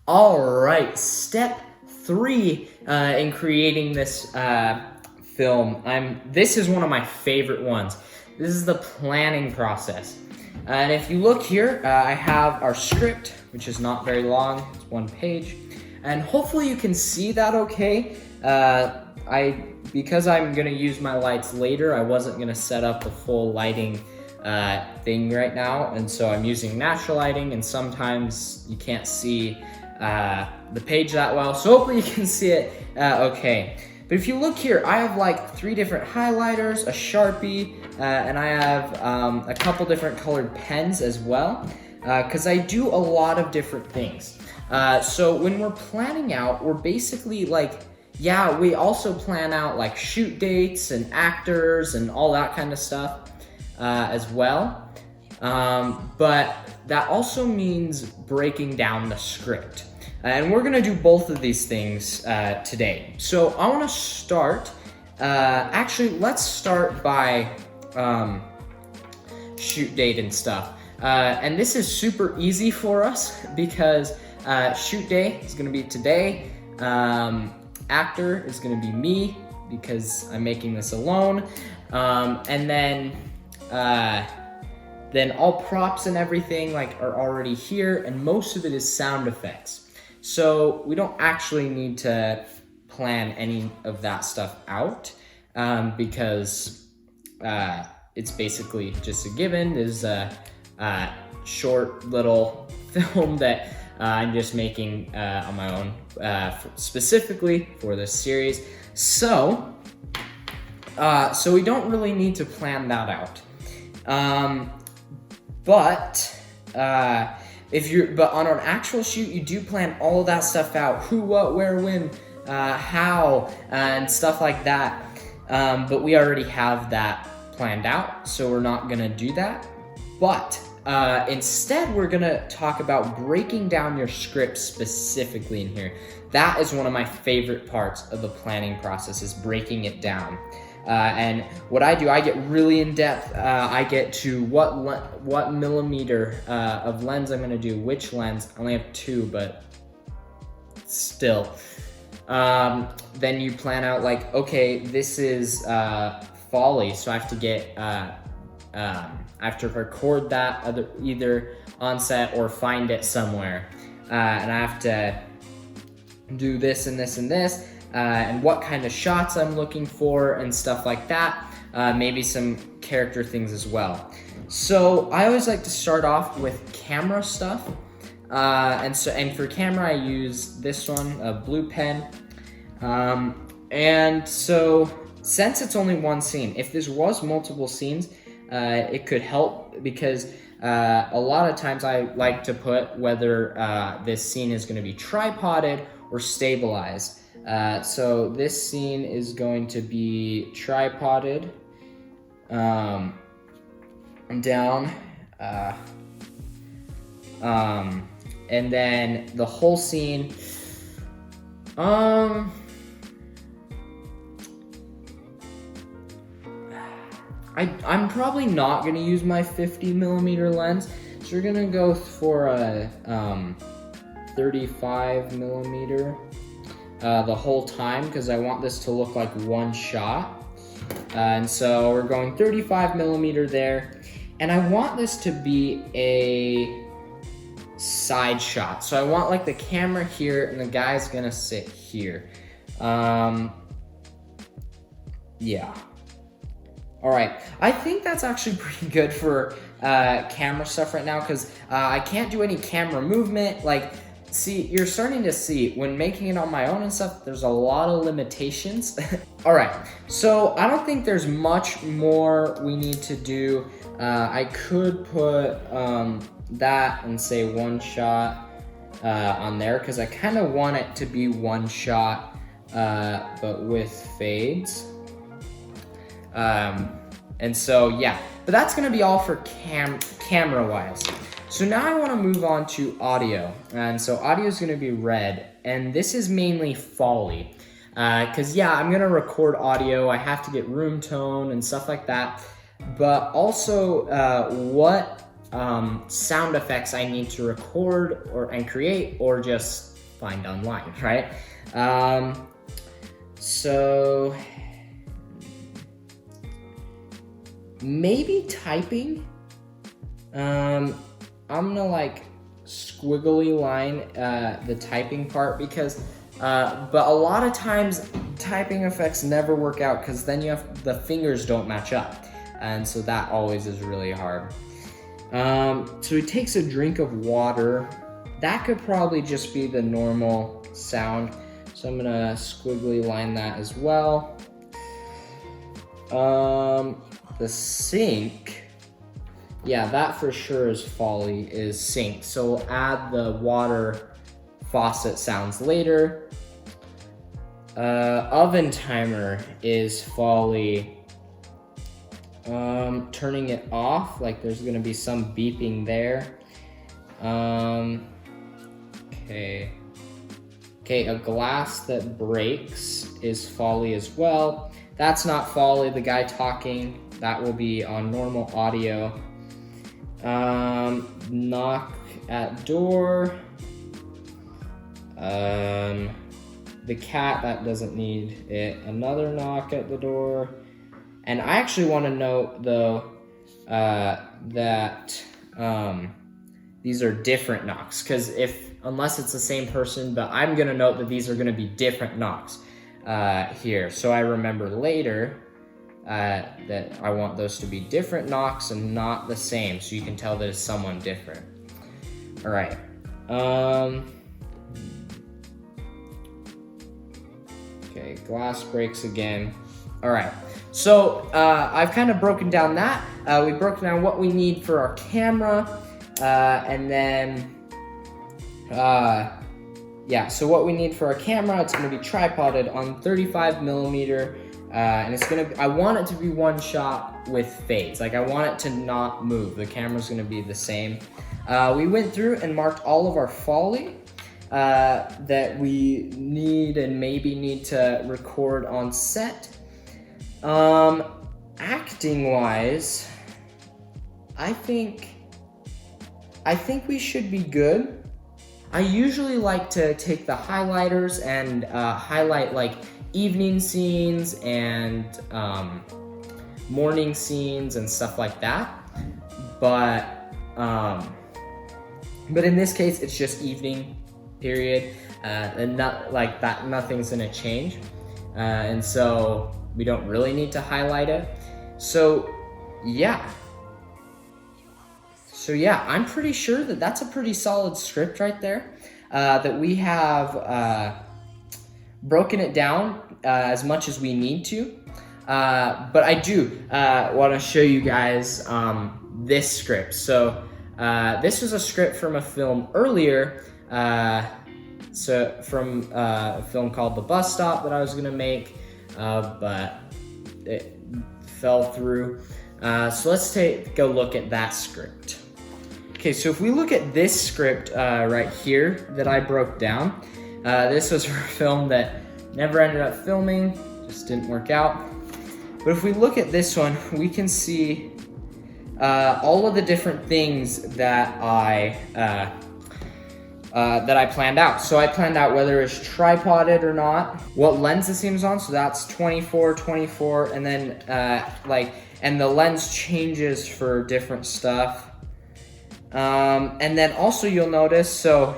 All right, step 3 in creating this film. This is one of my favorite ones. This is the planning process. And if you look here, I have our script, which is not very long. It's 1 page. And hopefully you can see that okay. Because I'm gonna use my lights later, I wasn't gonna set up the full lighting thing right now. And so I'm using natural lighting, and sometimes you can't see the page that well. So hopefully you can see it okay. But if you look here, I have like 3 different highlighters, a Sharpie, and I have a couple different colored pens as well, because I do a lot of different things. So when we're planning out, we're basically like, yeah, we also plan out like shoot dates and actors and all that kind of stuff as well. But that also means breaking down the script. And we're gonna do both of these things today. So I wanna start, actually let's start by shoot date and stuff. And this is super easy for us because shoot day is gonna be today. Actor is gonna be me because I'm making this alone. And then all props and everything like are already here, and most of it is sound effects. So we don't actually need to plan any of that stuff out because it's basically just a given. There's a short little film that I'm just making on my own specifically for this series. So we don't really need to plan that out. But on an actual shoot, you do plan all of that stuff out: who, what, where, when, how, and stuff like that. But we already have that planned out, so we're not gonna do that. But instead, we're gonna talk about breaking down your script specifically in here. That is one of my favorite parts of the planning process, is breaking it down. And what I do, I get really in depth. I get to what millimeter of lens I'm gonna do, which lens. I only have 2, but still. Then you plan out like, okay, this is Folly, so I have to get, I have to record that either on set or find it somewhere. And I have to do this and this and this. And what kind of shots I'm looking for and stuff like that. Maybe some character things as well. So I always like to start off with camera stuff. And for camera, I use this one, a blue pen. And so since it's only 1 scene, if this was multiple scenes, it could help because a lot of times I like to put whether this scene is going to be tripoded or stabilized. So this scene is going to be tripoded down, and then the whole scene, I'm probably not gonna use my 50mm lens, so we're gonna go for a 35mm. The whole time, because I want this to look like one shot. And so we're going 35mm there. And I want this to be a side shot. So I want like the camera here and the guy's gonna sit here. Yeah. All right, I think that's actually pretty good for camera stuff right now, because I can't do any camera movement. Like, see, you're starting to see when making it on my own and stuff, there's a lot of limitations. All right, so I don't think there's much more we need to do. I could put that and say one shot on there, because I kind of want it to be one shot, but with fades. And so, yeah, but that's gonna be all for camera-wise. So now I wanna move on to audio. And so audio is gonna be red, and this is mainly Foley. Cause yeah, I'm gonna record audio, I have to get room tone and stuff like that, but also what sound effects I need to record and create, or just find online, right? So maybe typing. I'm gonna like squiggly line the typing part because but a lot of times typing effects never work out because then the fingers don't match up, and so that always is really hard. So he takes a drink of water. That could probably just be the normal sound, so I'm gonna squiggly line that as well. The sink, yeah, that for sure is folly, is sink. So we'll add the water faucet sounds later. Oven timer is folly. Turning it off, like there's gonna be some beeping there. Okay, a glass that breaks is folly as well. That's not folly, the guy talking, that will be on normal audio. Knock at door. The cat, that doesn't need it. Another knock at the door. And I actually want to note though that these are different knocks, because unless it's the same person, but I'm gonna note that these are gonna be different knocks here. So I remember later that I want those to be different knocks and not the same, so you can tell that it's someone different. All right. Okay, glass breaks again. All right. So I've kind of broken down that. We've broken down what we need for our camera, and then yeah. So what we need for our camera, it's going to be tripoded on 35 millimeter. And I want it to be one shot with fades. Like I want it to not move. The camera's gonna be the same. We went through and marked all of our foley that we need and maybe need to record on set. Acting wise, I think we should be good. I usually like to take the highlighters and highlight like evening scenes and morning scenes and stuff like that, but in this case it's just evening period, and not like that, nothing's gonna change, and so we don't really need to highlight it. So yeah, I'm pretty sure that that's a pretty solid script right there, that we have broken it down as much as we need to, but I do want to show you guys this script. So this was a script from a film earlier, so from a film called The Bus Stop that I was gonna make, but it fell through. So let's take a look at that script. Okay, so if we look at this script right here that I broke down, this was for a film that never ended up filming, just didn't work out. But if we look at this one, we can see all of the different things that I planned out. So I planned out whether it's tripoded or not, what lens the seam's on, so that's 24, and then and the lens changes for different stuff. And then also you'll notice, so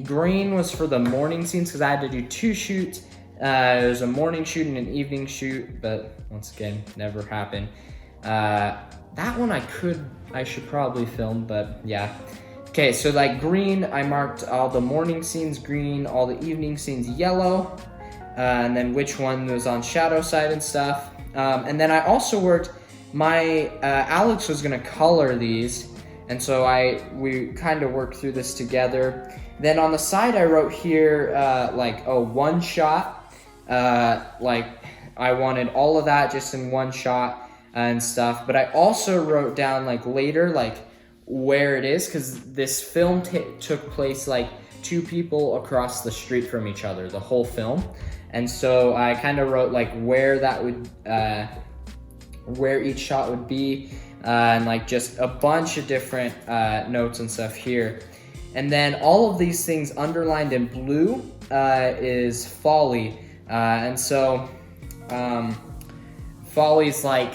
green was for the morning scenes because I had to do two shoots. There's a morning shoot and an evening shoot, but once again, never happened. That one I should probably film, but yeah. Okay, so like green, I marked all the morning scenes green, all the evening scenes yellow, and then which one was on shadow side and stuff. And then I also worked, Alex was gonna color these, and so we kind of worked through this together. Then on the side I wrote here like a one shot, like I wanted all of that just in one shot and stuff. But I also wrote down like later like where it is, because this film took place like two people across the street from each other, the whole film. And so I kind of wrote like where that would, where each shot would be, and like just a bunch of different notes and stuff here. And then all of these things underlined in blue is foley. And so foley's like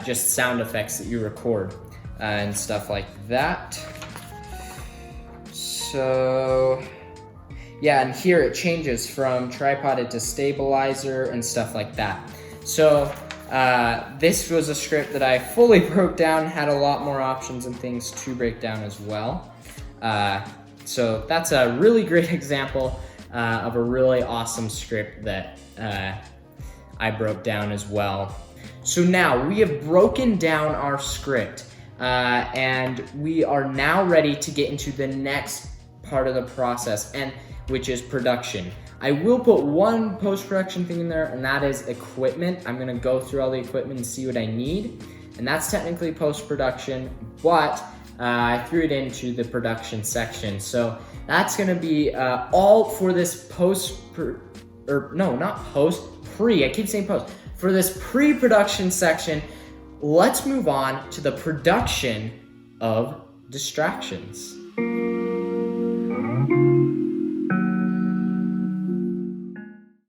just sound effects that you record and stuff like that. So yeah, and here it changes from tripoded to stabilizer and stuff like that. So this was a script that I fully broke down, had a lot more options and things to break down as well. So that's a really great example of a really awesome script that I broke down as well. So now we have broken down our script and we are now ready to get into the next part of the process, and which is production. I will put one post-production thing in there, and that is equipment. I'm gonna go through all the equipment and see what I need, and that's technically post-production, but I threw it into the production section. So that's gonna be all for this pre, I keep saying post. For this pre-production section, let's move on to the production of distractions.